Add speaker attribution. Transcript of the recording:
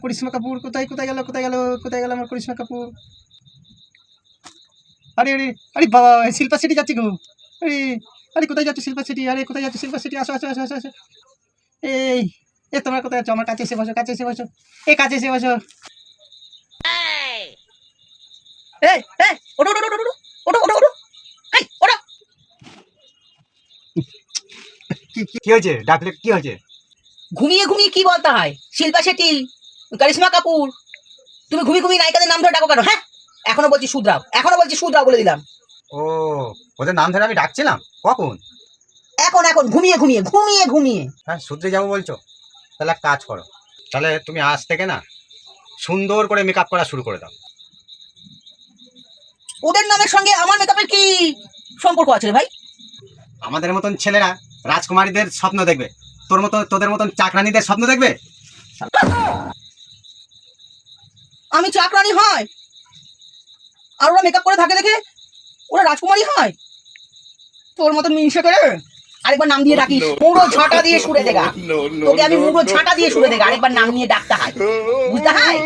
Speaker 1: করিশ্মা কাপুর কোথায় কোথায় গেল কোথায় গেল কোথায় গেল আমার করিশ্মা কাপুর? আরে আরে আরে বাবা, শিল্পা শেঠি যাচ্ছি গো। আরে আরে কোথায় যাচ্ছ শিল্পা শেঠি? আরে কোথায় যাচ্ছ শিল্পা শেঠি? আসো আসো আসো আসো আসো। এই এ তোমরা কোথায় যাচ্ছ? আমার কাছে এসে বসো, কাছে এসে বসো, এই কাছে এসে বসো। এই এই ওঠো ওঠো ওঠো ওঠো ওঠো ওঠো, এই ওঠো।
Speaker 2: কি হয়েছে? ডাকলে কি হয়েছে?
Speaker 3: ঘুমিয়ে ঘুমিয়ে কি বলতে হয়? শিল্পা শেঠি, করিশ্মা কাপুর, তুমি ঘুমিয়ে ঘুমিয়ে নায়িকাদের নাম ধরে ডাকো কেন? হ্যাঁ, এখনো বলছি শুধরাও বলে দিলাম।
Speaker 2: ও, ওদের নাম ধরে আমি ডাকছিলাম কখন?
Speaker 3: এখন এখন ঘুমিয়ে ঘুমিয়ে ঘুমিয়ে ঘুমিয়ে
Speaker 2: হ্যাঁ, শুধরে যাবো বলছো? তাহলে এক কাজ করো, তাহলে তুমি আজ থেকে না সুন্দর করে মেকআপ করা শুরু করে দাও।
Speaker 3: ওদের নামের সঙ্গে আমার মেকআপের কি সম্পর্ক আছে রে ভাই?
Speaker 2: আমাদের মতন ছেলেরা রাজকুমারীদের স্বপ্ন দেখবে, তোদের মতন চাকরানীদের স্বপ্ন দেখবে?
Speaker 3: আমি চাকরানি হয় আর ওরা মেকআপ করে থাকে দেখে ওরা রাজকুমারী হয়? তোর মতন মিনসে করে আরেকবার নাম দিয়ে ডাকিস, মুড়ো ঝাঁটা দিয়ে সুরে দেগা। তোকে আমি মুড়ো ঝাঁটা দিয়ে সুরে দেগা, আরেকবার নাম নিয়ে ডাকতে হয়, বুঝতে হয়?